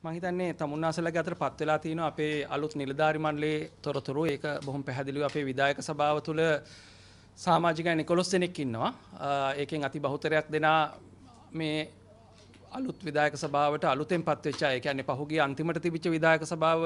මම හිතන්නේ තමුන්නාසලගේ අතර පත් වෙලා තියෙනවා අපේ අලුත් නිලධාරි මණ්ඩලයේ තොරතුරු. ඒක බොහොම පැහැදිලිව අපේ විධායක සභාව තුළ සමාජිකයන් 11 දෙනෙක් ඉන්නවා. ඒකෙන් අති බහුතරයක් දෙනා මේ අලුත් විධායක සභාවට අලුතෙන් පත් වෙච්ච අය. ඒ කියන්නේ පහුගිය අන්තිමට තිබිච්ච විධායක සභාව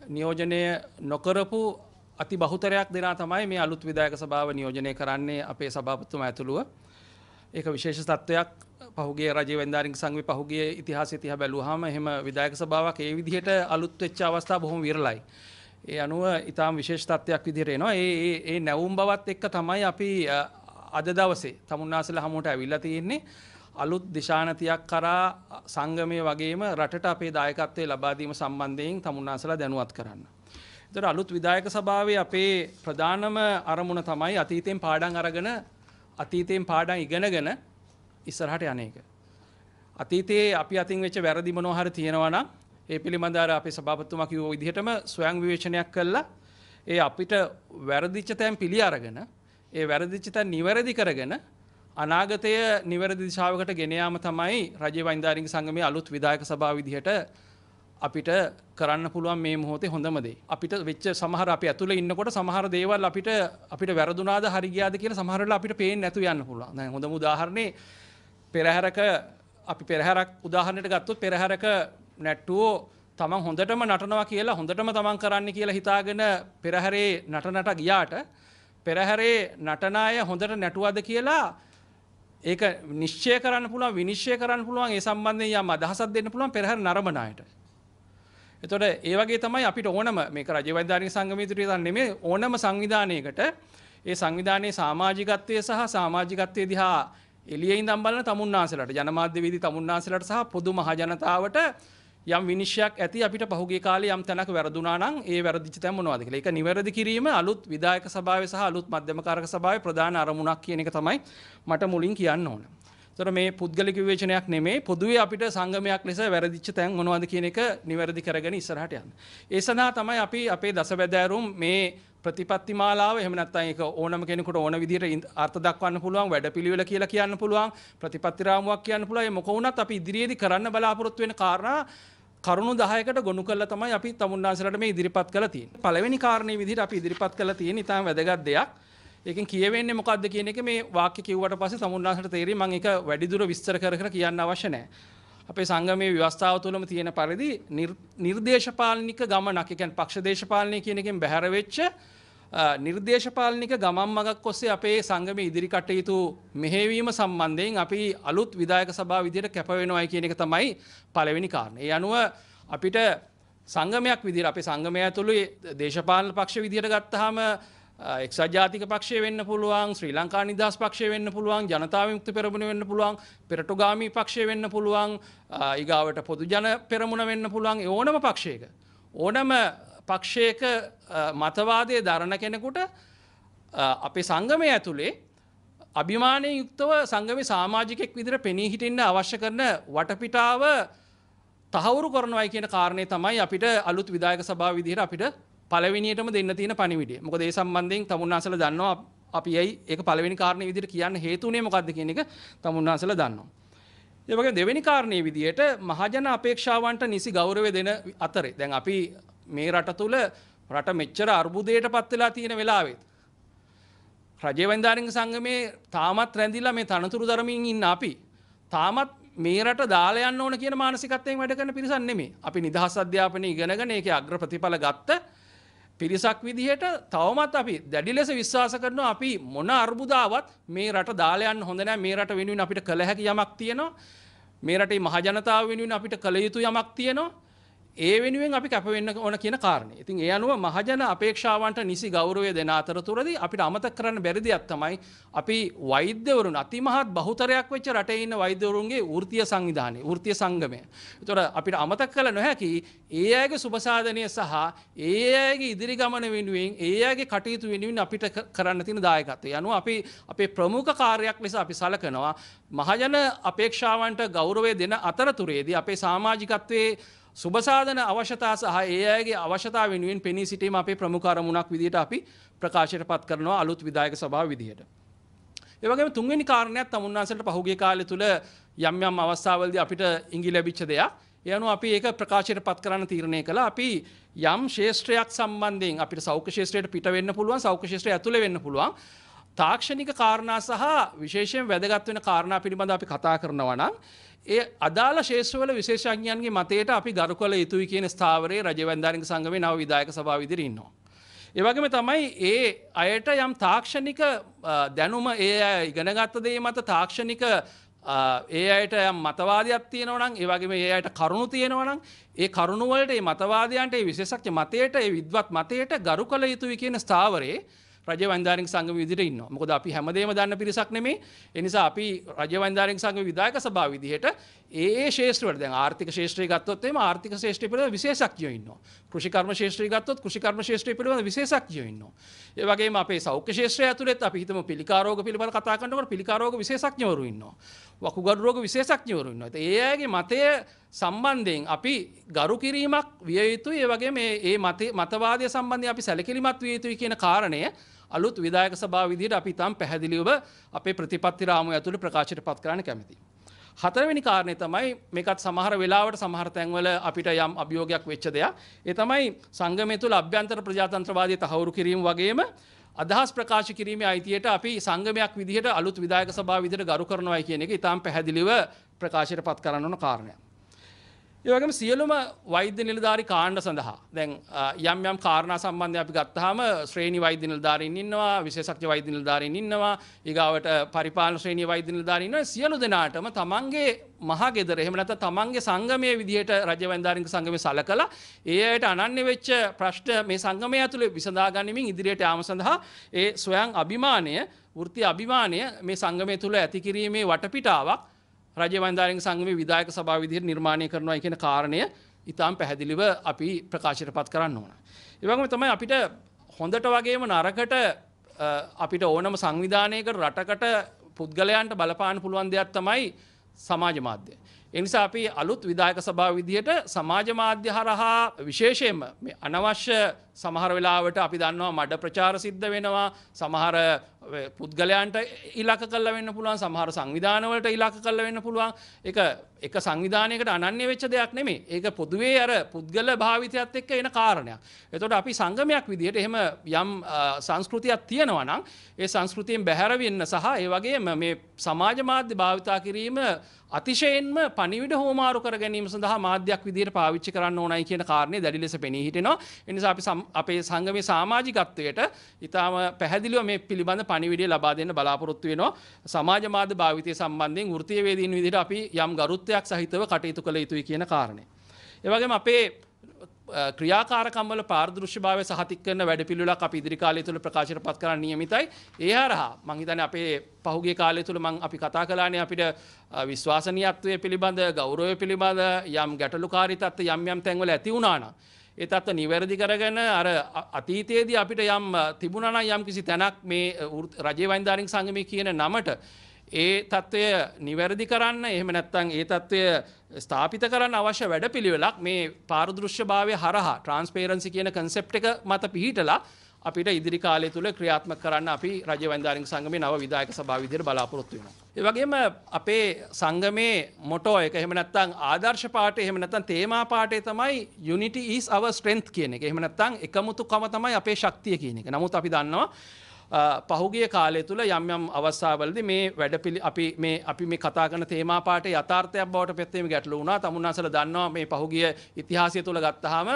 නියෝජනය නොකරපු අති බහුතරයක් දෙනා තමයි මේ අලුත් විධායක සභාව නියෝජනය කරන්නේ අපේ සභාපතිතුමා ඇතුළුව. ඒක විශේෂ තත්ත්වයක්. පහුගිය රජයේ වෙන්දාරින් සංඝවේ පහුගිය ඉතිහාසය තියා බැලුවාම එහෙම විධායක සභාවක් ඒ විදිහට අලුත් වෙච්ච අවස්ථා බොහොම විරලයි. ඒ අනුව ඊටාම් විශේෂ තත්ත්වයක් විදිහට එනවා. ඒ නැවුම් බවත් එක්ක තමයි අපි අද දවසේ තමුන්නාසල හමුවට ඇවිල්ලා තියෙන්නේ. අලුත් දිශානතියක් කරා සංගමයේ වගේම රටට අපේ දායකත්වයේ ලබා දීම සම්බන්ධයෙන් තමුන්නාසල දැනුවත් කරන්න. ඒතර අලුත් විධායක සභාවේ අපේ ප්‍රධානම අරමුණ තමයි අතීතයෙන් පාඩම් අරගෙන අතීතයෙන් පාඩම් ඉගෙනගෙන ඉස්සරහට යන එක. අතීතයේ අපි අතින් වෙච්ච වැරදි මොනවා හරි තියෙනවා නම් ඒ පිළිබඳව අපේ සභාපතිතුමා කිව්ව විදිහටම ස්වයං විවේචනයක් කළා. ඒ අපිට වැරදිච්ච තැන් පිළි අරගෙන ඒ වැරදිච්ච තැන් නිවැරදි කරගෙන අනාගතය නිවැරදි දිශාවකට ගෙන යාම තමයි රජයේ වෛන්දාරික සංගමයේ අලුත් විධායක සභාව විදිහට අපිට කරන්න පුළුවන් මේ මොහොතේ හොඳම දේ. අපිට වෙච්ච සමහර අපි ඇතුලේ ඉන්නකොට සමහර දේවල් අපිට වැරදුනාද හරි ගියාද කියලා සමහර වෙලාව අපිට පේන්නේ නැතු යන්න පුළුවන්. දැන් හොඳම උදාහරණේ පෙරහැරක අපි පෙරහැරක් උදාහරණයට ගත්තොත් පෙරහැරක නැට්ටුවෝ තමන් හොඳටම නටනවා කියලා හොඳටම තමන් කරන්න කියලා හිතාගෙන පෙරහැරේ නට ගියාට පෙරහැරේ නටන අය හොඳට නැටුවද කියලා ඒක නිශ්චය කරන්න පුළුවන් විනිශ්චය කරන්න පුළුවන් ඒ සම්බන්ධයෙන් යම් අදහසක් දෙන්න පුළුවන් පෙරහැර නරඹන අයට. එතකොට ඒ වගේ තමයි අපිට ඕනම මේක රජයේ වෛද්‍යානික සංගමයේ විතර නෙමෙයි ඕනම සංවිධානයකට ඒ සංවිධානයේ සමාජිකත්වයේ සහ සමාජිකත්වයේ දිහා එළියේ ඉඳන් බලන තමුන්නාන්සලට ජනමාධ්‍ය වේදී තමුන්නාන්සලට සහ පොදු මහ ජනතාවට යම් විනිශ්චයක් ඇති අපිට පහුගිය කාලේ යම් තැනක වැරදුනා නම් ඒ වැරදිච්ච තැන් මොනවද කියලා. ඒක නිවැරදි කිරීම අලුත් විධායක සභාවේ සහ අලුත් මධ්‍යම කාරක සභාවේ ප්‍රධාන අරමුණක් කියන එක තමයි මට මුලින් කියන්න ඕන. ඒතර මේ පුද්ගලික විවේචනයක් නෙමෙයි පොදුවේ අපිට සංගමයක් ලෙස වැරදිච්ච තැන් මොනවද කියන එක නිවැරදි කරගෙන ඉස්සරහට යන්න. ඒ සඳහා තමයි අපි අපේ දසබැදෑරුම් මේ ප්‍රතිපත්ති මාලාව එහෙම නැත්නම් ඒක ඕනම කෙනෙකුට ඕන විදිහට අර්ථ දක්වන්න පුළුවන් වැඩපිළිවෙල කියලා කියන්න පුළුවන් ප්‍රතිපත්ති රාමුවක් කියන්න පුළුවන්. ඒ මොක වුණත් අපි ඉදිරියේදී කරන්න බලාපොරොත්තු වෙන කාරණා කරුණු 10කට ගොනු කරලා තමයි අපි තමුන්නාන්සලට මේ ඉදිරිපත් කරලා තියෙන්නේ. පළවෙනි කාරණේ විදිහට අපි ඉදිරිපත් කරලා තියෙන ඉතාම වැදගත් දෙයක්. ඒකෙන් කියවෙන්නේ මොකද්ද කියන එක මේ වාක්‍ය කිව්වට පස්සේ තමුන්නාන්සලට තේරෙයි මම ඒක වැඩිදුර විස්තර කර කියන්න අවශ්‍ය නැහැ. අපේ සංගමයේ ව්‍යවස්ථාව තුළම තියෙන පරිදි නිර්දේශපාලනික ගමනක්, ඒ කියන්නේ පක්ෂ දේශපාලනය කියන එකෙන් බැහැර වෙච්ච නිර්දේශපාලනික ගමන් මගක් ඔස්සේ අපේ සංගමයේ ඉදිරි කටයුතු මෙහෙයවීම සම්බන්ධයෙන් අපි අලුත් විධායක සභාව විදිහට කැප වෙනවයි කියන එක තමයි පළවෙනි කාරණේ. ඒ අනුව අපිට සංගමයක් විදිහට අපේ සංගමය ඇතුළේ දේශපාලන පක්ෂ විදිහට ගත්තාම එක්සත් ජාතික පක්ෂය වෙන්න පුළුවන්, ශ්‍රී ලංකා නිදහස් පක්ෂය වෙන්න පුළුවන්, ජනතා විමුක්ති පෙරමුණ වෙන්න පුළුවන්, පෙරටුගාමී පක්ෂය වෙන්න පුළුවන්, ඊගාවට පොදු ජන පෙරමුණ වෙන්න පුළුවන්. ඕනම පක්ෂයක ඕනම පක්ෂයක මතවාදයේ දරන කෙනෙකුට අපේ සංගමය ඇතුලේ අභිමානයෙන් යුක්තව සංගමේ සමාජිකෙක් විදිහට පෙනී හිටින්න අවශ්‍ය කරන වටපිටාව තහවුරු කරනවායි කියන කාරණේ තමයි අපිට අලුත් විධායක සභාව විදිහට අපිට පළවෙනියටම දෙන්න තියෙන පණිවිඩය. මොකද ඒ සම්බන්ධයෙන් තමුන්නාන්සල දන්නවා අපි ඇයි ඒක පළවෙනි කාරණේ විදිහට කියන්න හේතුුනේ මොකද්ද කියන එක තමුන්නාන්සල දන්නවා. ඒ වගේම දෙවෙනි කාරණේ විදිහට මහජන අපේක්ෂාවන්ට නිසි ගෞරවය දෙන අතරේ දැන් අපි මේ රට තුළ රට මෙච්චර අර්බුදයට පත් වෙලා තියෙන වෙලාවෙත් රජයේ වෛන්දාරික සංගමේ තාමත් රැඳිලා මේ තනතුරු ධර්මයෙන් ඉන්න අපි තාමත් මේ රට දාලා යන්න ඕන කියන මානසිකත්වයෙන් වැඩ කරන පිරිසක් නෙමෙයි. අපි නිදහස් අධ්‍යාපනය ඉගෙනගෙන ඒකේ අග්‍ර ප්‍රතිඵල ගත්ත පිරිසක් විදිහට තවමත් අපි දැඩි ලෙස විශ්වාස කරනවා අපි මොන අර්බුදාවත් මේ රට දාලා යන්න හොඳ නැහැ. මේ රට වෙනුවෙන් අපිට කළ හැකි යමක් තියෙනවා. මේ රටේ මහ ජනතාව වෙනුවෙන් අපිට කළ යුතු යමක් තියෙනවා. ඒ වෙනුවෙන් අපි කැප වෙන්න ඕන කියන කාරණේ. ඉතින් ඒ අනුව මහජන අපේක්ෂාවන්ට නිසි ගෞරවය දෙන අතරතුරදී අපිට අමතක කරන්න බැරි දෙයක් තමයි අපි වෛද්‍යවරුන් අතිමහත් බහුතරයක් වෙච්ච රටේ ඉන්න වෛද්‍යවරුන්ගේ වෘත්තීය සංවිධානය, වෘත්තීය සංගමය. ඒතකොට අපිට අමතක කළ නොහැකි ඒ අයගේ සුබ සාධනය සහ ඒ අයගේ ඉදිරි ගමන වෙනුවෙන් ඒ අයගේ කටයුතු වෙනුවෙන් අපිට කරන්න තියෙන දායකත්වය. අනුව අපි අපේ ප්‍රමුඛ කාර්යයක් ලෙස අපි සලකනවා මහජන අපේක්ෂාවන්ට ගෞරවය දෙන අතරතුරේදී අපේ සමාජිකත්වයේ සුබසාධන අවශ්‍යතා සහ ඒ අයගේ අවශ්‍යතා වෙනුවෙන් පෙනී සිටීම අපේ ප්‍රමුඛ අරමුණක් විදිහට අපි ප්‍රකාශයට පත් කරනවා අලුත් විධායක සභාව විදිහට. ඒ වගේම තුන්වෙනි කාරණයක් තමුන්නාන්සලට පහුගිය කාලය තුල යම් යම් අවස්ථාවලදී අපිට ඉඟි ලැබිච්ච දෙයක්. ඒ අනුව අපි ඒක ප්‍රකාශයට පත් කරන්න තීරණය කළා. අපි යම් ශාස්ත්‍රයක් සම්බන්ධයෙන් අපිට සෞඛ්‍ය ශාස්ත්‍රයට පිට වෙන්න පුළුවන්, සෞඛ්‍ය ශාස්ත්‍රය ඇතුළේ වෙන්න පුළුවන්. තාක්ෂණික කාරණා සහ විශේෂයෙන් වැදගත් වෙන කාරණා පිළිබඳව අපි කතා කරනවා නම් ඒ අදාළ ශාස්ත්‍රවල විශේෂඥයන්ගේ මතයට අපි ගරු කළ යුතුයි කියන ස්ථාවරයේ රජ වෙළඳාරික සංගමේ නව විධායක සභාව ඉදිරියේ ඉන්නවා. ඒ වගේම තමයි ඒ අයට යම් තාක්ෂණික දැනුම ඒ අය ඉගෙනගත්ත දේ මත තාක්ෂණික ඒ අයට යම් මතවාදයක් තියෙනවා නම් ඒ වගේම ඒ අයට කරුණු තියෙනවා නම් ඒ කරුණු වලට ඒ මතවාදයන්ට ඒ විශේෂඥ මතයට ඒ විද්වත් මතයට ගරු කළ යුතුයි කියන ස්ථාවරයේ රජ වෛද්‍යාරික සංගම විදිහට ඉන්නවා. මොකද අපි හැමදේම දන්න පිරිසක් නෙමෙයි. ඒ නිසා අපි රජ වෛද්‍යාරික සංගම විධායක සභාව විදිහට ඒ ශාස්ත්‍ර වල දැන් ආර්ථික ශාස්ත්‍රය ගත්තොත් එහෙම ආර්ථික ශාස්ත්‍රය පිළිබඳ විශේෂඥයෝ ඉන්නවා. කෘෂි කර්ම ශාස්ත්‍රය ගත්තොත් කෘෂි කර්ම ශාස්ත්‍රය පිළිබඳ විශේෂඥයෝ ඉන්නවා. ඒ වගේම අපේ සෞඛ්‍ය ශාස්ත්‍රය ඇතුළෙත් අපි හිතමු පිළිකා රෝග පිළිබඳ කතා කරනකොට පිළිකා රෝග විශේෂඥවරු ඉන්නවා. වකුගඩු රෝග විශේෂඥවරු ඉන්නවා. ඒ අයගේ මතය සම්බන්ධයෙන් අපි ගරු කිරීමක් විය යුතුයි. ඒ වගේම මේ මතවාදය සම්බන්ධයෙන් අපි සැලකිලිමත් විය යුතුයි කියන කාරණය අලුත් විධායක සභාව විදිහට අපි තාම පැහැදිලිව අපේ ප්‍රතිපත්ති රාමුව ඇතුළේ ප්‍රකාශයට පත් කරන්න කැමතියි. හතරවෙනි කාරණේ තමයි මේකත් සමහර වෙලාවට සමහර තැන්වල අපිට යම් අභියෝගයක් වෙච්ච දෙයක්. ඒ තමයි සංගමය තුළ අභ්‍යන්තර ප්‍රජාතන්ත්‍රවාදයේ තහවුරු කිරීම වගේම අදහස් ප්‍රකාශ කිරීමේ අයිතියට අපි සංගමයක් විදිහට අලුත් විධායක සභාව විදිහට ගරු කරනවායි කියන එක ඊටාම් පැහැදිලිව ප්‍රකාශයට පත් කරන්න ඕන කාරණයක්. ඒ වගේම සියලුම වෛද්‍ය නිලධාරි කාණ්ඩ සඳහා දැන් යම් කාරණා සම්බන්ධයෙන් අපි ගත්තාම ශ්‍රේණි වෛද්‍ය නිලධාරීන් ඉන්නවා, විශේෂඥ වෛද්‍ය නිලධාරීන් ඉන්නවා, ඊගාවට පරිපාලන ශ්‍රේණිය වෛද්‍ය නිලධාරීන් ඉන්නවා. සියලු දෙනාටම තමන්ගේ මහගෙදර එහෙම නැත්නම් තමන්ගේ සංගමයේ විදිහට රජ වෛද්‍යාරික සංගමයේ සලකලා ඒ අයට අනන්‍ය වෙච්ච ප්‍රශ්න මේ සංගමය ඇතුලේ විසඳා ගනිමින් ඉදිරියට යාම සඳහා ඒ ස්වයං අභිමානය, වෘත්ති අභිමානය මේ සංගමය තුල ඇති කිරීමේ වටපිටාවක් රජ වෛද්‍යාරික සංගමේ විධායක සභාව විදිහට නිර්මාණය කරනවා කියන කාරණය ඊටාම් පැහැදිලිව අපි ප්‍රකාශයට පත් කරන්න ඕන. ඒ වගේම තමයි අපිට හොඳට වගේම නරකට අපිට ඕනම සංවිධානයකට රටකට පුද්ගලයන්ට බලපාන්න පුළුවන් දෙයක් තමයි සමාජ මාධ්‍ය. ඒ නිසා අපි අලුත් විධායක සභාව විදිහට සමාජ මාධ්‍ය හරහා විශේෂයෙන්ම මේ අනවශ්‍ය සමහර වෙලාවට අපි දන්නවා මඩ ප්‍රචාර සිද්ධ වෙනවා, සමහර පුද්ගලයන්ට ඉලක්ක කරලා වෙන්න පුළුවන්, සමහර සංවිධානවලට ඉලක්ක කරලා වෙන්න පුළුවන්. ඒක එක සංවිධානයකට අනන්‍ය වෙච්ච දෙයක් නෙමෙයි. ඒක පොදුවේ අර පුද්ගල භාවිතයත් එක්ක එන කාරණයක්. එතකොට අපි සංගමයක් විදිහට එහෙම යම් සංස්කෘතියක් තියෙනවා නම් ඒ සංස්කෘතියෙන් බැහැර වෙන්න සහ ඒ වගේම මේ සමාජ මාධ්‍ය භාවිතා කිරීම අතිශයින්ම පණිවිඩ හෝමාරු කර ගැනීම සඳහා මාධ්‍යයක් විදිහට පාවිච්චි කරන්න ඕනයි කියන කාරණේ දැඩි ලෙස පෙනී හිටිනවා. ඒ නිසා අපි අපේ සංගමේ සමාජිකත්වයට ඊටාම පැහැදිලිව මේ පිළිබඳ පණිවිඩය ලබා දෙන්න බලාපොරොත්තු වෙනවා. සමාජ මාධ්‍ය භාවිතය සම්බන්ධයෙන් වෘත්තීය වේදීන් විදිහට අපි යම් ගරුත්වයක් සහිතව කටයුතු කළ යුතුයි කියන කාරණය. ඒ වගේම අපේ ක්‍රියාකාරකම් වල පාරදෘශ්‍යභාවය සහතික කරන වැඩපිළිවෙලක් අපි ඉදිරි කාලය තුල ප්‍රකාශයට පත් කරන්න නියමිතයි. ඒ හරහා මම හිතන්නේ අපේ පහුගිය කාලය තුල අපි කතා කළානේ අපිට විශ්වාසනීයත්වය පිළිබඳ, ගෞරවය පිළිබඳ යම් ගැටලුකාරී තත්ත්ව යම් තැන්වල ඇති වුණා නම් ඒ තත්ත්ව නිවැරදි කරගෙන අර අතීතයේදී අපිට යම් තිබුණා නම් යම් කිසි තැනක් මේ රජයේ වෛද්‍යාරික සංගමයේ කියන නමට ඒ තත්ත්වය නිවැරදි කරන්න, එහෙම නැත්නම් ඒ තත්ත්වය ස්ථාපිත කරන්න අවශ්‍ය වැඩපිළිවෙලක් මේ පාරදෘශ්‍යභාවය හරහා ට්‍රාන්ස්පේරන්සි කියන කන්සෙප්ට් එක මත පිහිටලා අපිට ඉදිරි කාලය තුල ක්‍රියාත්මක කරන්න අපි රජ වෛද්‍යාරික සංගමේ නව විධායක සභාව විදිහට බලාපොරොත්තු වෙනවා. ඒ වගේම අපේ සංගමේ මොටෝ එක එහෙම නැත්නම් ආදර්ශ පාඨය එහෙම නැත්නම් තේමා පාඨය තමයි unity is our strength කියන එක. එහෙම නැත්නම් එකමුතුකම තමයි අපේ ශක්තිය කියන එක. නමුත් අපි දන්නවා පහුගිය කාලය තුල යම් අවස්ථාවලදී මේ අපි මේ කතා කරන තේමා පාඨයේ යථාර්ථයක් බවට පෙත්වීම ගැටලු වුණා. තමුන්නාසලා දන්නවා මේ පහුගිය ඉතිහාසය තුල ගත්තාම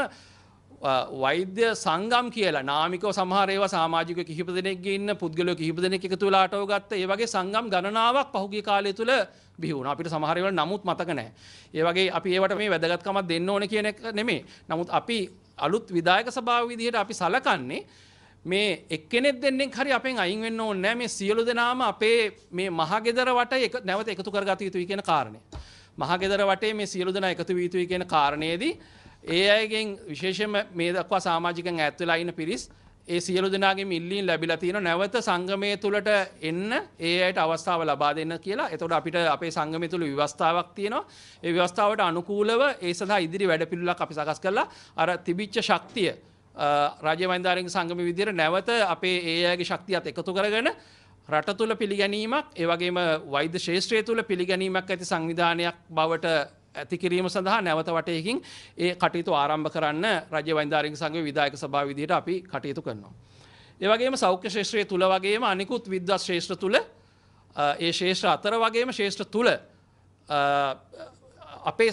වෛද්‍ය සංගම් කියලා නාමිකව සමහර ඒවා සමාජිකයෝ කිහිප දෙනෙක්ගේ ඉන්න පුද්ගලයෝ කිහිප දෙනෙක් එකතු වෙලා අටව ගත්ත ඒ වගේ සංගම් ගණනාවක් පහුගිය කාලය තුල බිහි වුණා. අපිට සමහර ඒවා නමුත් මතක නැහැ. ඒ වගේ අපි ඒවට මේ වැදගත්කමක් දෙන්න ඕනේ කියන එක නෙමෙයි. නමුත් අපි අලුත් විධායක සභාව විදිහට අපි සලකන්නේ මේ එක්කෙනෙක් දෙන්නෙක් හරි අපෙන් අයින් වෙන්න ඕනේ නැහැ. මේ සියලු දෙනාම අපේ මේ මහගෙදර වටේ නැවත එකතු කරගත යුතුයි කියන කාරණය. මහගෙදර වටේ මේ සියලු දෙනා එකතු විය යුතුයි කියන කාරණේදී ඒ අයගෙන් විශේෂයෙන්ම මේ දක්වා සමාජිකයන් ඈත් වෙලා ඉන්න පිරිස් ඒ සියලු දෙනාගේම ඉල්ලීම් ලැබිලා තියෙනවා නැවත සංගමයේ තුලට එන්න ඒ අයට අවස්ථාව ලබා දෙන්න කියලා. එතකොට අපිට අපේ සංගමයේ තුල ව්‍යවස්ථාවක් තියෙනවා. ඒ ව්‍යවස්ථාවට අනුකූලව ඒ සඳහා ඉදිරි වැඩපිළිවෙලක් අපි සකස් කරලා අර තිබිච්ච ශක්තිය රාජ්‍ය වෛද්‍යාරික සංගමයේ විදිහට නැවත අපේ ඒ අයගේ ශක්තියත් එකතු කරගෙන රට තුල පිළිගැනීමක් ඒ වගේම වෛද්‍ය ශාස්ත්‍රය තුල පිළිගැනීමක් ඇති සංවිධානයක් බවට ඇති කිරීම සඳහා නැවත වටයකින් ඒ කටයුතු ආරම්භ කරන්න රාජ්‍ය වෛද්‍යාරික සංඝයේ විධායක සභාව විදිහට අපි කටයුතු කරනවා. ඒ වගේම සෞඛ්‍ය ශාස්ත්‍රයේ තුල වගේම අනිකුත් විද්වත් ශාස්ත්‍ර තුල ඒ ශාස්ත්‍ර අතර වගේම ශාස්ත්‍ර තුල අපේ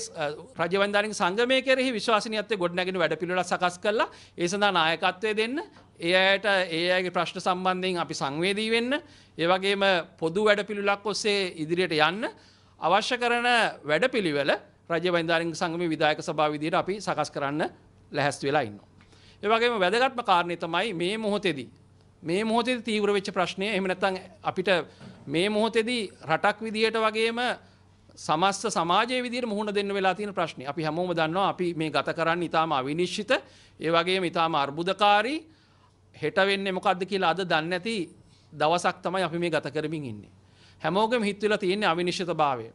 රාජ්‍ය වෛද්‍යාරික සංගමයේ කෙරෙහි විශ්වාසනීයත්වය ගොඩනැගෙන වැඩපිළිවෙලක් සකස් කළා. ඒ සඳහා නායකත්වය දෙන්න, ඒ අයට ඒ අයගේ ප්‍රශ්න සම්බන්ධයෙන් අපි සංවේදී වෙන්න, ඒ වගේම පොදු වැඩපිළිවෙලක් ඔස්සේ ඉදිරියට යන්න අවශ්‍ය කරන වැඩපිළිවෙල රාජ්‍ය වෛද්‍යාරික සංගමයේ විධායක සභාව විදිහට අපි සකස් කරන්න ලැහැස්ති වෙලා ඉන්නවා. ඒ වගේම වැදගත්ම කාරණේ තමයි මේ මොහොතේදී තීව්‍ර වෙච්ච ප්‍රශ්නය. එහෙම නැත්නම් අපිට මේ මොහොතේදී රටක් විදිහට වගේම සමස්ත සමාජයේ විදිහට මුහුණ දෙන්න වෙලා තියෙන ප්‍රශ්නේ. අපි හැමෝම දන්නවා අපි මේ ගත කරන්නේ ඊටාම අවිනිශ්චිත, ඒ වගේම ඊටාම අර්බුදකාරී, හෙට වෙන්නේ මොකද්ද කියලා අද දන්නේ නැති දවසක් තමයි අපි මේ ගත කරමින් ඉන්නේ. හැමෝගෙම හිත වෙලා තියෙන්නේ අවිනිශ්චිතභාවය.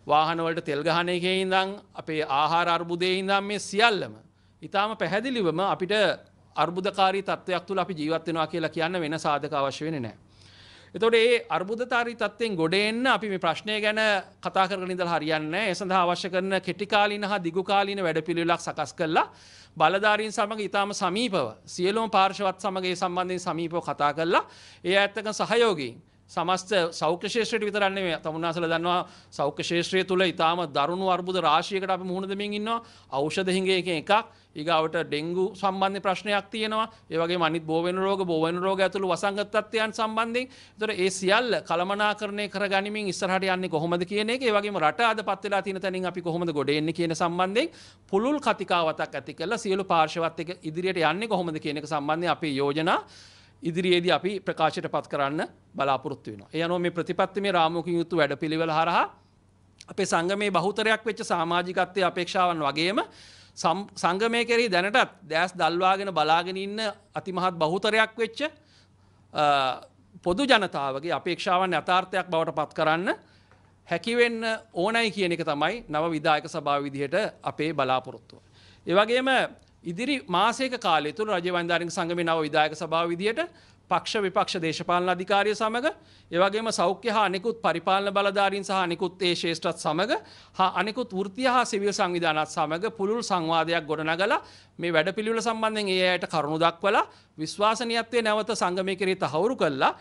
වාහන වලට තෙල් ගහන එකේ ඉඳන් අපේ ආහාර අර්බුදයේ ඉඳන් මේ සියල්ලම ඊටාම පැහැදිලිවම අපිට අර්බුදකාරී තත්ත්වයක් තුල අපි ජීවත් වෙනවා කියලා කියන්න වෙන සාධක අවශ්‍ය වෙන්නේ නැහැ. එතකොට මේ අර්බුදකාරී තත්ත්වෙන් ගොඩ එන්න අපි මේ ප්‍රශ්නය ගැන කතා කරගෙන ඉඳලා හරියන්නේ නැහැ. ඒ සඳහා අවශ්‍ය කරන කෙටි කාලීන හා දිගු කාලීන වැඩපිළිවෙලක් සකස් කළා. බලධාරීන් සමග ඊටාම සමීපව සියලුම පාර්ශවත් සමග ඒ සම්බන්ධයෙන් සමීපව කතා කළා. ඒ ඇත්තක සහයෝගයෙන් සමස්ත සෞඛ්‍ය ශාස්ත්‍රයට විතරක් නෙමෙයි තමුන්නාසලා දන්නවා සෞඛ්‍ය ශාස්ත්‍රය තුල ඊටාම දරුණු අර්බුද රාශියකට අපි මුහුණ දෙමින් ඉන්නවා. ඖෂධ හිඟයකින් එකක්, ඊගාවට ඩෙන්ගු සම්බන්ධ ප්‍රශ්නයක් තියෙනවා. ඒ වගේම අනිත් බෝවෙන රෝග ඇතුළු වසංගත තත්ත්වයන් සම්බන්ධයෙන්. ඒතර ඒ සියල්ල කළමනාකරණය කරගනිමින් ඉස්සරහට යන්නේ කොහොමද කියන එක, ඒ වගේම රට අදපත් වෙලා තියෙන තැනින් අපි කොහොමද ගොඩ එන්නේ කියන සම්බන්ධයෙන් පුළුල් කතිකාවතක් ඇති කරලා සියලු පාර්ශවත් එක්ක ඉදිරියට යන්නේ කොහොමද කියන එක සම්බන්ධයෙන් අපේ යෝජනා ඉදිරියේදී අපි ප්‍රකාශයට පත් කරන්න බලාපොරොත්තු වෙනවා. ඒ අනුව මේ ප්‍රතිපත්තිමය රාමුවකින් යුතු වැඩපිළිවෙල හරහා අපේ සංගමේ බහුතරයක් වෙච්ච සමාජිකත්වයේ අපේක්ෂාවන් වගේම සංගමයේ කෙරෙහි දැනටත් දැස් දල්වාගෙන බලාගෙන ඉන්න අතිමහත් බහුතරයක් වෙච්ච පොදු ජනතාවගේ අපේක්ෂාවන් යථාර්ථයක් බවට පත් කරන්න හැකි වෙන්න ඕනයි කියන එක තමයි නව විධායක සභාව විදිහට අපේ බලාපොරොත්තුව. ඒ වගේම ඉදිරි මාසයක කාලය තුළ රාජ්‍ය වෛද්‍යාරික සංගමේ නව විධායක සභාව විදිහට පක්ෂ විපක්ෂ දේශපාලන අධිකාරිය සමග, ඒ වගේම සෞඛ්‍ය හා අනිකුත් පරිපාලන බලධාරීන් සහ අනිකුත් ඒ ශේෂ්ඨත් සමග හා අනිකුත් වෘත්තීය හා සිවිල් සංවිධානත් සමග පුළුල් සංවාදයක් ගොඩනගලා මේ වැඩපිළිවෙල සම්බන්ධයෙන් ඒ අයට කරුණු දක්වලා විශ්වාසනීයත්වයේ නැවත සංගමයේ කෙරෙහි තහවුරු කළා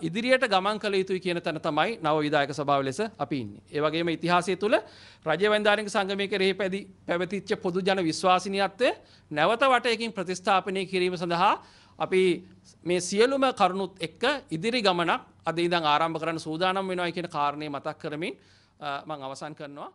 ඉදිරියට ගමන් කළ යුතුයි කියන තැන තමයි නව විධායක සභාව ලෙස අපි ඉන්නේ. ඒ වගේම ඉතිහාසය තුළ රාජ්‍ය වෛද්‍යාරික සංගමයේ කෙරෙහි පැවතිච්ච පොදු ජන විශ්වාසනීයත්වය නැවත වටයකින් ප්‍රතිස්ථාපනය කිරීම සඳහා අපි මේ සියලුම කරුණුත් එක්ක ඉදිරි ගමනක් අද ඉඳන් ආරම්භ කරන්න සූදානම් වෙනවා කියන කාරණේ මතක් කරමින් මම අවසන් කරනවා.